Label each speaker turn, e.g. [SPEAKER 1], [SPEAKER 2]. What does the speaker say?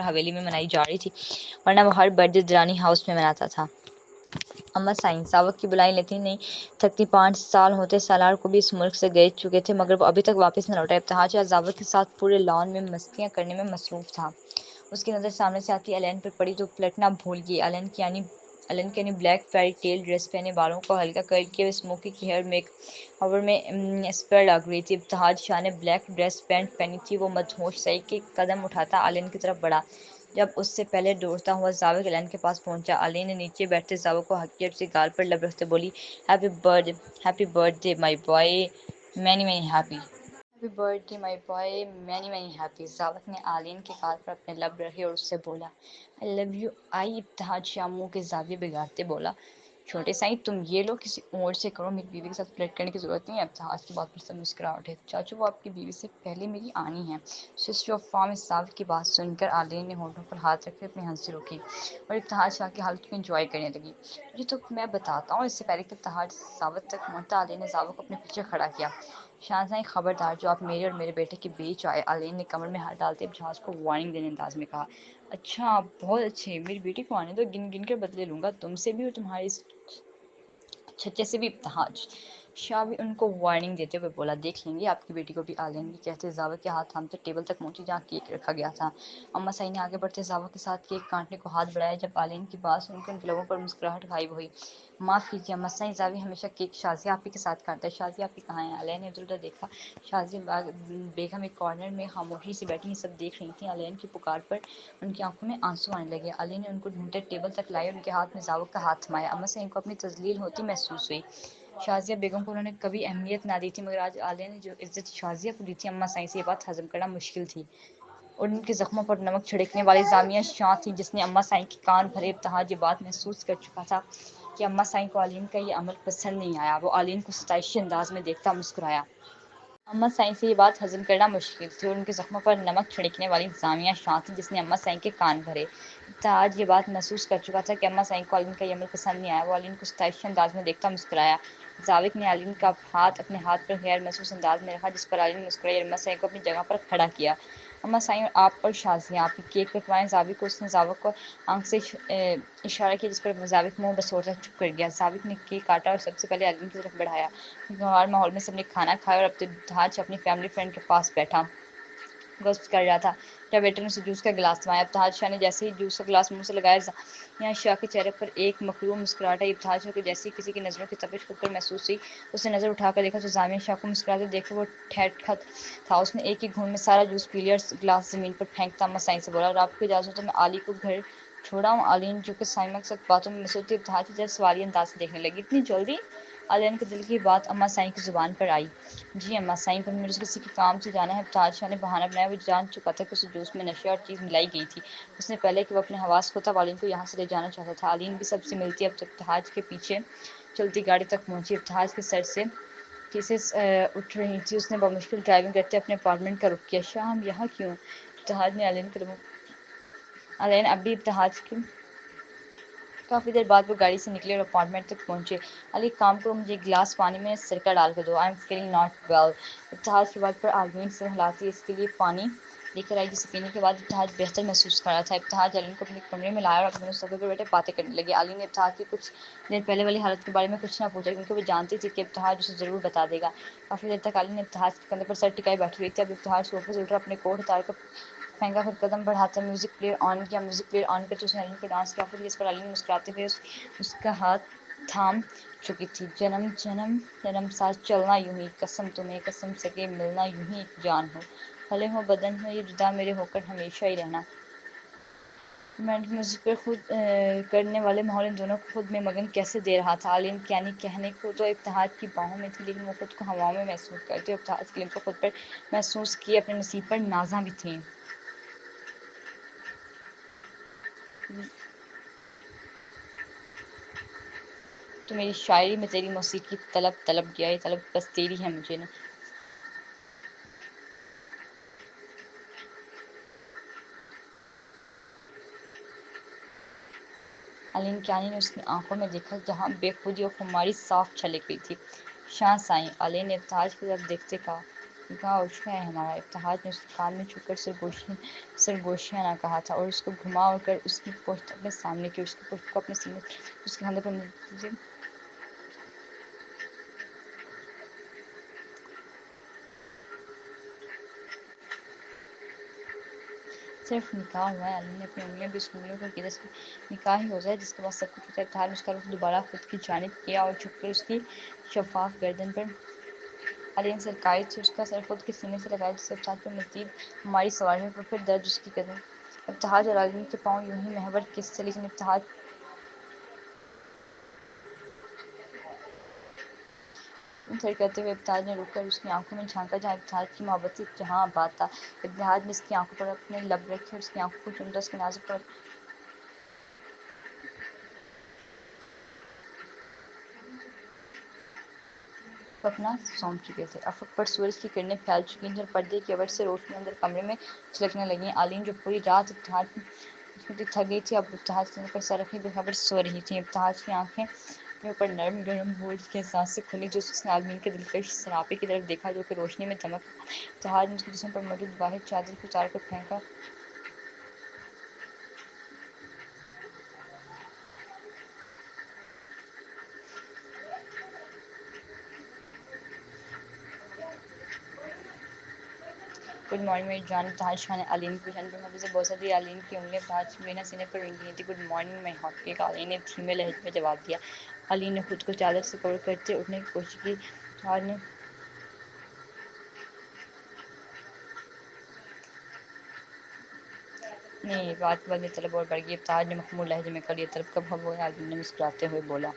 [SPEAKER 1] हवेली में मनाई जा रही थी, वरना वो हर बर्थडे दरानी हाउस में मनाता था। अम्मा साइंस सावक की बुलाई लेती नहीं थकती। 5 साल होते सालार को भी इस मुल्क से गए चुके थे, मगर वो अभी तक वापस न लौटा। इब्तिहाज जावक के साथ पूरे लॉन में मस्तियाँ करने में मसरूफ था। उसकी नज़र सामने से आती एलन पर पड़ी तो पलटना भूल गई। एलन की यानी ब्लैक फेरी टेल ड्रेस पहने, बालों को हल्का कर्ल किए, स्मोकी की हेयर मेक ओवर में स्पेयर लग रही थी। इब्तिहाज शाह ने ब्लैक ड्रेस पैंट पहनी थी। वो मदहोश सही के कदम उठाता एलन की तरफ बढ़ा। जब उससे पहले दौड़ता हुआ जाविक एलन के पास पहुंचा, एलन ने नीचे बैठते जाविक को हकीकत से गाल पर लब रखते बोली, happy birthday my boy, many many happy birthday my boy, many many happy. जावक ने आलिन के गाल पर अपने लब रखे और उससे बोला, I love you. I Ibtihaj Shah मुंह के जाविये बिगाड़ते बोला, छोटे साईं तुम ये लो किसी और से करो, मेरी बीवी के साथ फ्लर्ट करने की जरूरत नहीं है। इब्तिहाज की बात पर सब मुस्कुरा उठे। चाचू वो आपकी बीवी से पहले मेरी आनी है। सिस्टर ऑफ फार्म साहब की बात सुनकर आलिन ने होठों पर हाथ रखकर अपनी हंसी रोकी और इब्तिहाज शाह की हालत को एंजॉय करने लगी। ये तो मैं बताता हूँ। इससे पहले कि इब्तिहाज सावत तक पहुंचता, आलिन ने जावक को अपने पीछे खड़ा किया। शाहजहां खबरदार, जो आप मेरे और मेरे बेटे के बीच आए। आलिन ने कमर में हाथ डालते इब्तिहाज को वार्निंग देने अंदाज में कहा। अच्छा बहुत अच्छे, मेरी बेटी को आने दो, गिन गिन कर बदले लूंगा तुमसे भी और तुम्हारी छच्चे से भी। इब्तिहाज शाह भी उनको वार्निंग देते हुए बोला, देख लेंगे आपकी बेटी को भी। आलिन की कहते जावक के हाथ थामते टेबल तक पहुंची जहाँ केक रखा गया था। अम्मा साई ने आगे बढ़ते जावक के साथ केक काटने को हाथ बढ़ाया। जब आलिन की बात सुनकर उनके लोगों पर मुस्कुराहट गायब हुई। माफ़ कीजिए अम्मा साई, जावी हमेशा केक शाजिया आपी के साथ काटता है। शाजिया आपी कहाँ है? आलिन ने इधर उधर देखा। शाजिया बेगम एक कॉर्नर में खामोशी से बैठी सब देख रही थी। आलिन की पुकार पर उनकी आंखों में आंसू आने लगे। आलिन ने उनको ढूंढते टेबल तक लाए, उनके हाथ में जावक का हाथ थमाया। अम्मा साई को अपनी तजलील होती महसूस हुई। शाजिया बेगम को उन्होंने कभी अहमियत ना दी थी, मगर आज आलिया ने जो इज्जत शाजिया को दी थी, अम्मा साई से ये बात हजम करना मुश्किल थी। और उनके जख्मों पर नमक छिड़कने वाली जामिया शाह थी, जिसने अम्मा साई के कान भरे। इब्तिहाज ये बात महसूस कर चुका था कि अम्मा साई को आलिन का ये अमल पसंद नहीं आया। वो आलिन को सताइशी अंदाज में देखता मुस्कुराया। अम्मा साई से ये बात हजम करना मुश्किल थी और उनके जख्मों पर नमक छिड़कने वाली जामिया शाह थी, जिसने अम्मा साई के कान भरे। इब्तिहाज ये बात महसूस कर चुका था कि अम्मा साई को आलिन का ये अमल पसंद नहीं आया। वो आलिन को सताइशी अंदाज में देखता मुस्कुराया। जाविक ने आलिन का हाथ अपने हाथ पर गैर महसूस अंदाज में रखा, जिस पर आलिन मुस्कुराई और अम्मा साई को अपनी जगह पर खड़ा किया। अम्मा साई और आप और शाजिया आप केक कटवाएं। जाविक को उसने जावक को आंख से इशारा किया, जिस पर जाविक मुंह बसोरता चुप कर गया। जाविक ने केक काटा और सबसे पहले आलिन की तरफ बढ़ाया। त्योहार माहौल में सबने खाना खाया और अब इब्तिहाज अपनी फैमिली फ्रेंड के पास बैठा गश्त कर रहा था। जब वेटर ने उसे जूस का गिलास थमाया, इब्तिहाज शाह ने जैसे ही जूस का गिलास मुंह से लगाया, यहाँ शाह के चेहरे पर एक मकरूम मुस्कुराहट आई। इब्तिहाज को जैसे ही किसी की नज़रों की तपिश खुद पर महसूस हुई, उसने नज़र उठाकर देखा तो जामिया शाह को मुस्कुराते देखकर वो ठहर था। उसने एक ही घूंट में सारा जूस पी लिया और गिलास जमीन पर फेंकता अम्मा साई से बोला, और आपको इजाज़त हो तो मैं आली को घर छोड़ा हूँ। आलिन जो कि साइमा के साथ बातों में मसरूफ थी, इब्तिहाज की तरफ सवाली अंदाज से देखने लगी। इतनी जल्दी? आलिन के दिल की बात अम्मा साई की जुबान पर आई। जी अम्मा साईं, पर मुझे किसी के काम से जाना है। इब्तिहाज शाह ने बहाना बनाया। वो जान चुका था कि उसे जूस में नशे और चीज़ मिलाई गई थी। उसने पहले कि वो अपने हवास खोता आलिन को यहाँ से ले जाना चाहता था। आलिन भी सबसे मिलती अब इब्तिहाज के पीछे चलती गाड़ी तक पहुंची। इब्तिहाज के सर से केसेस उठ रही थी। उसने बमुश्किल ड्राइविंग करते अपने अपार्टमेंट का रुख किया। शाह हम यहाँ क्यों? इब्तिहाज ने आलिन अब भी इब्तिहाज की काफ़ी देर बाद वो गाड़ी से निकले और अपार्टमेंट तक पहुंचे। अली काम करो, मुझे एक गिलास पानी में सिरका डाल कर दो। I am feeling not well. Ibtihaj की बात पर आलमीन से हिलाती इसके लिए पानी लेकर आई, जिसे पीने के बाद इब्तिहाज बेहतर महसूस कर रहा था। इब्तिहाज अली को अपने कमरे में लाया और अपने सोफे पर बैठे बातें करने लगे। अली ने इब्तिहाज की कुछ देर पहले वाली हालत के बारे में कुछ ना पूछा, क्योंकि वो जानती थी कि इब्तिहाज उसे ज़रूर बता देगा। काफ़ी देर तक अली ने इब्तिहाज के कंधे पर सर टिकाए बैठी हुई थी। अब इब्तिहाज सोफे से उठकर अपने कोट उतार कर फेंका, फिर कदम बढ़ाते म्यूजिक प्लेयर ऑन किया। म्यूजिक प्लेयर ऑन करके उसने अली को डांस की ऑफर दी, इस पर अली ने मुस्कुराते हुए उसका हाथ थाम चुकी थी। जन्म जन्म जन्म साथ चलना यूं ही, कसम तुम्हें कसम सके मिलना यूं ही एक जान हो, भले हो बदन हो ये जुदा मेरे होकर हमेशा ही रहना। रोमांटिक म्यूजिक पर खुद करने वाले माहौल इन दोनों को खुद में मगन कैसे दे रहा था। आलिन यानी कहने को तो इब्तिहाज की बाहों में थी, लेकिन वो खुद को हवाओं में महसूस करती। इब्तिहाज की को खुद पर महसूस किए अपने नसीब पर नाजा भी थी। तो मेरी शायरी में तेरी मौसीकी तलब तलब गया, ये तलब बस तेरी है मुझे ना। अलीन क्यानी ने उसकी आंखों में देखा, जहाँ बेखुदी और खुमारी साफ छलक गई थी। शाह साईं, अली ने इब्तिहाज की तरफ देखते कहा, نکاح ہو چکا ہے ہمارا، اتحاد نے اس کے کان میں چھپ کر سرگوشیاں نہ کہا تھا اور اس کو گھما کر اس کی پشت اپنے سامنے کی، اس کی پشت کو اپنے سینے اس کے کندھے پر صرف نکاح ہوا ہے، علی نے اپنی انگلیاں بھی اس انگلیوں پر کی نکاح ہی ہو جائے جس کے بعد سب کچھ ہوتا ہے۔ اتحاد نے اس کا رخ دوبارہ خود کی جانب کیا اور چھپ کر اس کی شفاف گردن پر علی نے سرکاری سے اس کا سر خود کے سینے سے لگایا جس سے اتحاد پر مزید ہماری سواریوں پر پھر درد اس کی قدم۔ اتحاد اور علی کے پاؤں یوں ہی محور کس تھے، لیکن اتحاد پھر کہتے ہوئے اتحاد نے رک کر اس کی آنکھوں میں جھانکا جہاں اتحاد کی محبت جہاں آباد تھا۔ اتحاد نے اس کی آنکھوں پر اپنے لب رکھے اور اس کی آنکھوں کو چوما، اس کے نازک پر اپنا سونپ چکے تھے۔ افق پر سورج کی کرنیں پھیل چکی تھیں اور پردے کی اڑ سے روشنی اندر کمرے میں چھلکنے لگی۔ عالین جو پوری رات اتحاد تھک گئی تھی اب اتحاد سینے پر سر رکھے بے خبر سو رہی تھی۔ اتحاد کی آنکھیں اپنے اوپر نرم گرم بوجھ کے احساس سے کھلی جو اس نے عالمین کے دلکش سراپے کی طرف دیکھا جو کہ روشنی میں دمک رہا۔ اتحاد نے اس کے جسم پر موجود واحد چادر کو اتار کر پھینکا۔ گڈ مارننگ میری جان، اتحاد شاہ نے عالین کو چہرے پر محبت سے بوسہ دیا۔ عالین کی انگلیاں اتحاد کے بنا سینے پر رنگی تھیں۔ گڈ مارننگ مائی ہاٹ کیک، عالین نے دھیمے لہجے میں جواب دیا۔ عالین نے خود کو چادر سے کور کرتے اٹھنے کی کوشش کی۔ اتحاد نے نہیں، بات طلب اور بڑھ گئی۔ اتحاد نے مخمور لہجے میں کہا، یہ طلب کب ہوا ہے؟ عالین نے مسکراتے ہوئے بولا۔